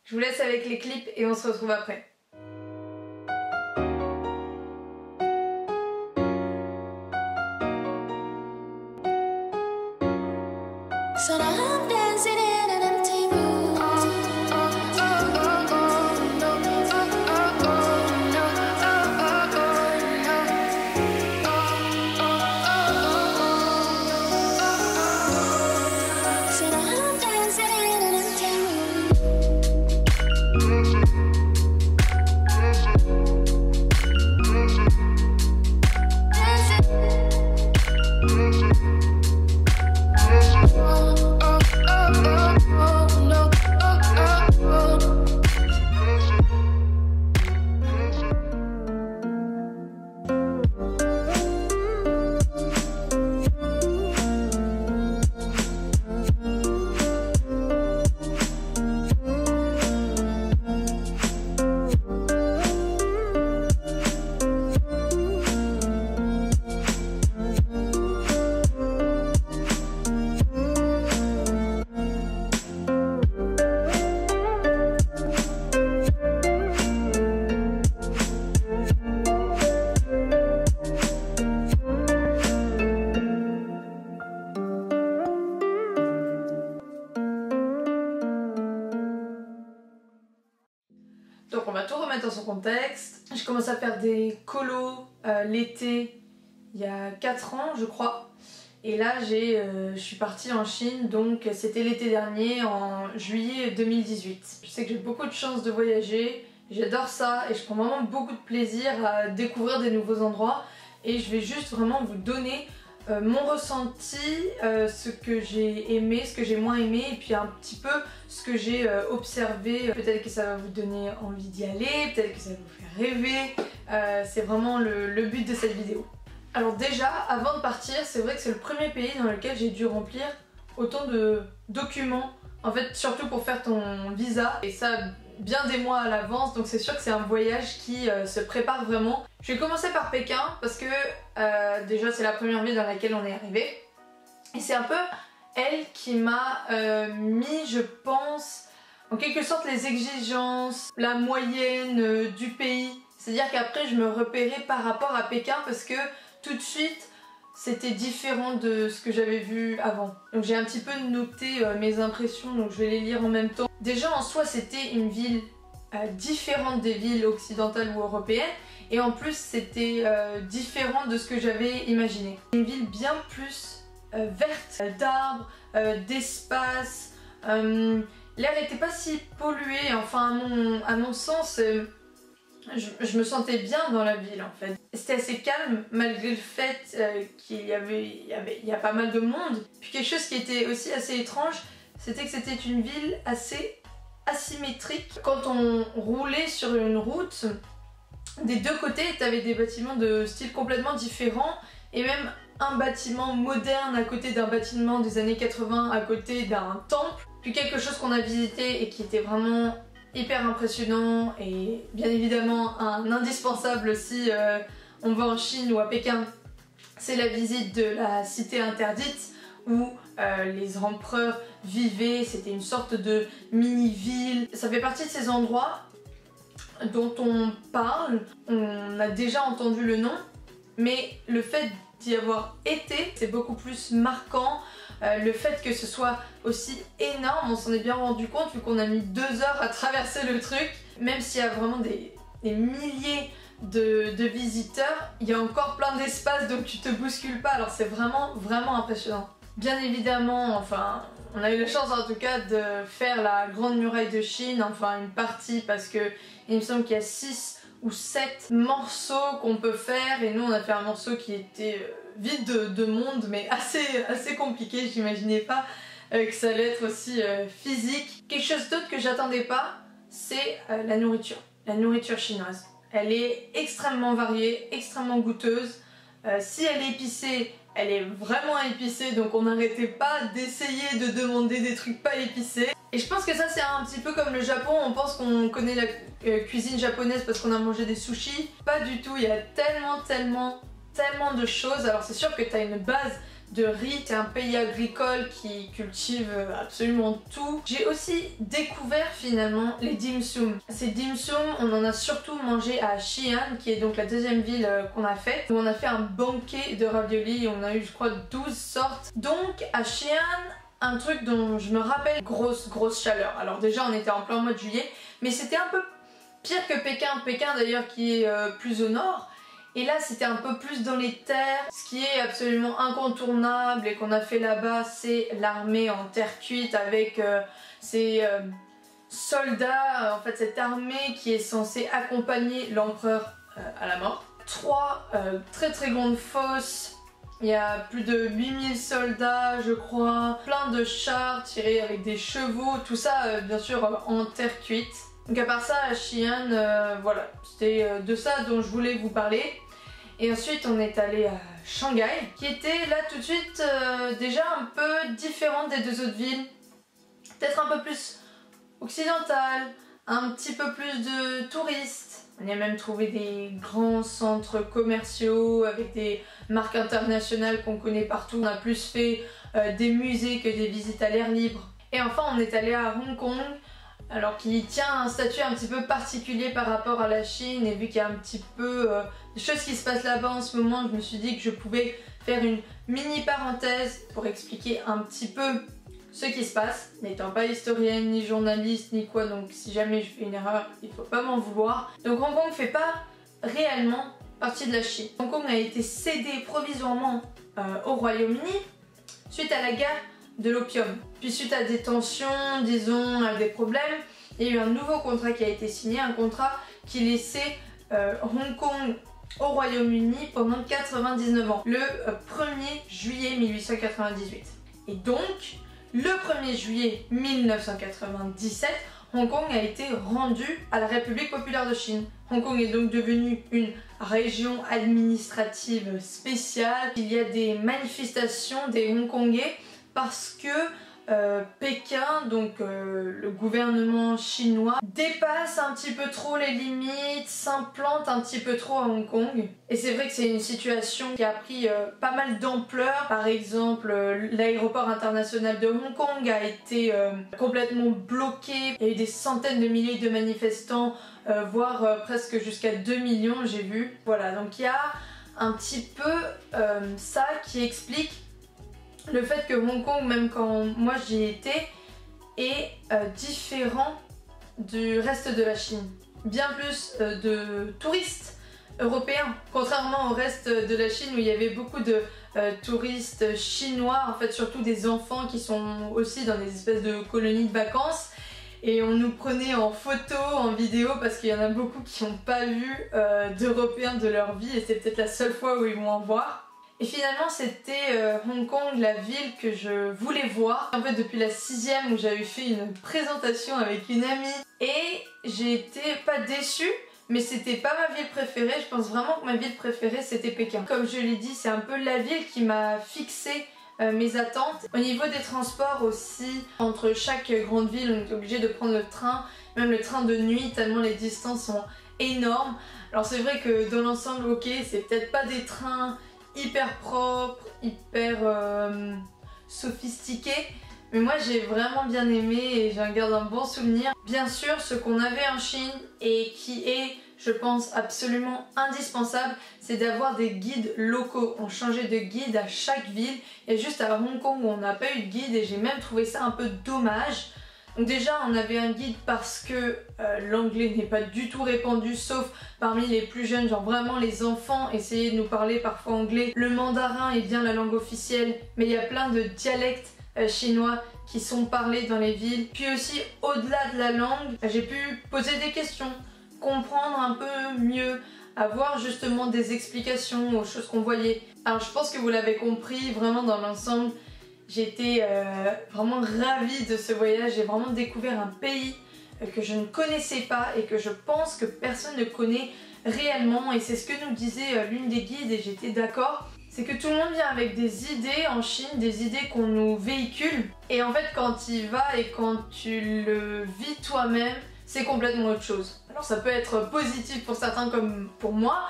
Je vous laisse avec les clips et on se retrouve après. So now I'm dancing in an empty room. So now I'm dancing in an empty Donc on va tout remettre dans son contexte. Je commence à faire des colos l'été, il y a 4 ans je crois. Et là je suis partie en Chine, donc c'était l'été dernier, en juillet 2018. Je sais que j'ai beaucoup de chance de voyager, j'adore ça et je prends vraiment beaucoup de plaisir à découvrir des nouveaux endroits. Et je vais juste vraiment vous donner mon ressenti, ce que j'ai aimé, ce que j'ai moins aimé, et puis un petit peu ce que j'ai observé. Peut-être que ça va vous donner envie d'y aller, peut-être que ça va vous faire rêver. C'est vraiment le but de cette vidéo. Alors déjà, avant de partir, c'est vrai que c'est le premier pays dans lequel j'ai dû remplir autant de documents. En fait, surtout pour faire ton visa, et ça bien des mois à l'avance, donc c'est sûr que c'est un voyage qui se prépare vraiment. Je vais commencer par Pékin parce que déjà c'est la première ville dans laquelle on est arrivé. Et c'est un peu elle qui m'a mis, je pense, en quelque sorte les exigences, la moyenne du pays. C'est-à-dire qu'après je me repérais par rapport à Pékin parce que tout de suite c'était différent de ce que j'avais vu avant. Donc j'ai un petit peu noté mes impressions, donc je vais les lire en même temps. Déjà en soi c'était une ville différente des villes occidentales ou européennes, et en plus c'était différent de ce que j'avais imaginé. Une ville bien plus verte, d'arbres, d'espace, l'air n'était pas si pollué, enfin à mon sens je me sentais bien dans la ville en fait. C'était assez calme malgré le fait qu'il y a pas mal de monde. Puis quelque chose qui était aussi assez étrange, c'était que c'était une ville assez asymétrique. Quand on roulait sur une route, des deux côtés t'avais des bâtiments de style complètement différent, et même un bâtiment moderne à côté d'un bâtiment des années 80 à côté d'un temple. Puis quelque chose qu'on a visité et qui était vraiment hyper impressionnant, et bien évidemment un indispensable si on va en Chine ou à Pékin, c'est la visite de la cité interdite où les empereurs vivaient. C'était une sorte de mini-ville. Ça fait partie de ces endroits dont on parle, on a déjà entendu le nom, mais le fait d'y avoir été, c'est beaucoup plus marquant. Le fait que ce soit aussi énorme, on s'en est bien rendu compte vu qu'on a mis 2 heures à traverser le truc. Même s'il y a vraiment des milliers de visiteurs, il y a encore plein d'espace, donc tu te bouscules pas. Alors c'est vraiment impressionnant. Bien évidemment, enfin, on a eu la chance en tout cas de faire la Grande Muraille de Chine, enfin une partie, parce que il me semble qu'il y a 6 ou 7 morceaux qu'on peut faire, et nous on a fait un morceau qui était vide de monde, mais assez compliqué. J'imaginais pas que ça allait être aussi physique. Quelque chose d'autre que j'attendais pas, c'est la nourriture chinoise. Elle est extrêmement variée, extrêmement goûteuse. Si elle est épicée, elle est vraiment épicée, donc on n'arrêtait pas d'essayer de demander des trucs pas épicés. Et je pense que ça c'est un petit peu comme le Japon, on pense qu'on connaît la cuisine japonaise parce qu'on a mangé des sushis. Pas du tout, il y a tellement de choses. Alors c'est sûr que tu as une base de riz. C'est un pays agricole qui cultive absolument tout. J'ai aussi découvert finalement les dim sum. Ces dim sum, on en a surtout mangé à Xi'an, qui est donc la deuxième ville qu'on a faite, où on a fait un banquet de raviolis. On a eu, je crois, 12 sortes. Donc à Xi'an, un truc dont je me rappelle, grosse chaleur. Alors déjà, on était en plein mois de juillet, mais c'était un peu pire que Pékin. Pékin d'ailleurs qui est plus au nord. Et là c'était un peu plus dans les terres. Ce qui est absolument incontournable et qu'on a fait là-bas, c'est l'armée en terre cuite avec ces soldats, en fait cette armée qui est censée accompagner l'empereur à la mort. 3 très grandes fosses. Il y a plus de 8000 soldats, je crois, plein de chars tirés avec des chevaux, tout ça bien sûr en terre cuite. Donc à part ça, à Xi'an, voilà, c'était de ça dont je voulais vous parler. Et ensuite on est allé à Shanghai, qui était là tout de suite déjà un peu différente des deux autres villes. Peut-être un peu plus occidentale, un petit peu plus de touristes. On y a même trouvé des grands centres commerciaux avec des marques internationales qu'on connaît partout. On a plus fait des musées que des visites à l'air libre. Et enfin on est allé à Hong Kong, alors qui tient un statut un petit peu particulier par rapport à la Chine, et vu qu'il y a un petit peu des choses qui se passent là-bas en ce moment, je me suis dit que je pouvais faire une mini parenthèse pour expliquer un petit peu ce qui se passe, n'étant pas historienne, ni journaliste, ni quoi, donc si jamais je fais une erreur, il faut pas m'en vouloir. Donc Hong Kong fait pas réellement partie de la Chine. Hong Kong a été cédé provisoirement au Royaume-Uni suite à la guerre de l'opium. Puis suite à des tensions, disons, à des problèmes, il y a eu un nouveau contrat qui a été signé, un contrat qui laissait Hong Kong au Royaume-Uni pendant 99 ans, le 1er juillet 1898. Et donc, le 1er juillet 1997, Hong Kong a été rendu à la République populaire de Chine. Hong Kong est donc devenue une région administrative spéciale. Il y a des manifestations des Hongkongais parce que Pékin, donc le gouvernement chinois, dépasse un petit peu trop les limites, s'implante un petit peu trop à Hong Kong. Et c'est vrai que c'est une situation qui a pris pas mal d'ampleur. Par exemple, l'aéroport international de Hong Kong a été complètement bloqué. Il y a eu des centaines de milliers de manifestants, voire presque jusqu'à 2 millions, j'ai vu. Voilà, donc il y a un petit peu ça qui explique le fait que Hong Kong, même quand moi j'y étais, est différent du reste de la Chine. Bien plus de touristes européens, contrairement au reste de la Chine où il y avait beaucoup de touristes chinois, en fait surtout des enfants qui sont aussi dans des espèces de colonies de vacances. Et on nous prenait en photo, en vidéo, parce qu'il y en a beaucoup qui n'ont pas vu d'Européens de leur vie et c'est peut-être la seule fois où ils vont en voir. Et finalement c'était Hong Kong, la ville que je voulais voir. En fait depuis la 6e où j'avais fait une présentation avec une amie et j'ai été pas déçue, mais c'était pas ma ville préférée. Je pense vraiment que ma ville préférée c'était Pékin. Comme je l'ai dit, c'est un peu la ville qui m'a fixé mes attentes. Au niveau des transports aussi, entre chaque grande ville on est obligé de prendre le train, même le train de nuit tellement les distances sont énormes. Alors c'est vrai que dans l'ensemble ok, c'est peut-être pas des trains hyper propre, hyper sophistiqué, mais moi j'ai vraiment bien aimé et j'en garde un bon souvenir. Bien sûr, ce qu'on avait en Chine et qui est, je pense, absolument indispensable, c'est d'avoir des guides locaux. On changeait de guide à chaque ville, et juste à Hong Kong où on n'a pas eu de guide et j'ai même trouvé ça un peu dommage. Donc déjà on avait un guide parce que l'anglais n'est pas du tout répandu, sauf parmi les plus jeunes, genre vraiment les enfants essayaient de nous parler parfois anglais. Le mandarin est bien la langue officielle, mais il y a plein de dialectes chinois qui sont parlés dans les villes. Puis aussi au-delà de la langue, j'ai pu poser des questions, comprendre un peu mieux, avoir justement des explications aux choses qu'on voyait. Alors je pense que vous l'avez compris, vraiment dans l'ensemble, j'étais vraiment ravie de ce voyage. J'ai vraiment découvert un pays que je ne connaissais pas et que je pense que personne ne connaît réellement. Et c'est ce que nous disait l'une des guides et j'étais d'accord. C'est que tout le monde vient avec des idées en Chine, des idées qu'on nous véhicule. Et en fait quand tu y vas et quand tu le vis toi-même, c'est complètement autre chose. Alors ça peut être positif pour certains comme pour moi.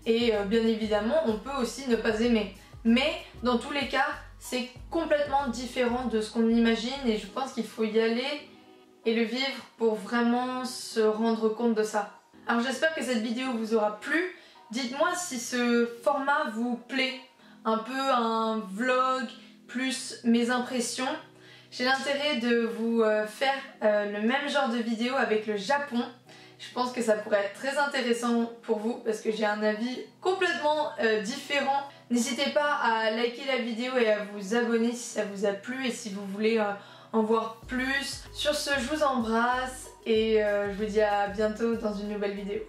Et bien évidemment on peut aussi ne pas aimer. Mais dans tous les cas, c'est complètement différent de ce qu'on imagine et je pense qu'il faut y aller et le vivre pour vraiment se rendre compte de ça. Alors j'espère que cette vidéo vous aura plu. Dites-moi si ce format vous plaît, un peu un vlog plus mes impressions. J'ai l'intérêt de vous faire le même genre de vidéo avec le Japon. Je pense que ça pourrait être très intéressant pour vous parce que j'ai un avis complètement différent. N'hésitez pas à liker la vidéo et à vous abonner si ça vous a plu et si vous voulez en voir plus. Sur ce, je vous embrasse et je vous dis à bientôt dans une nouvelle vidéo.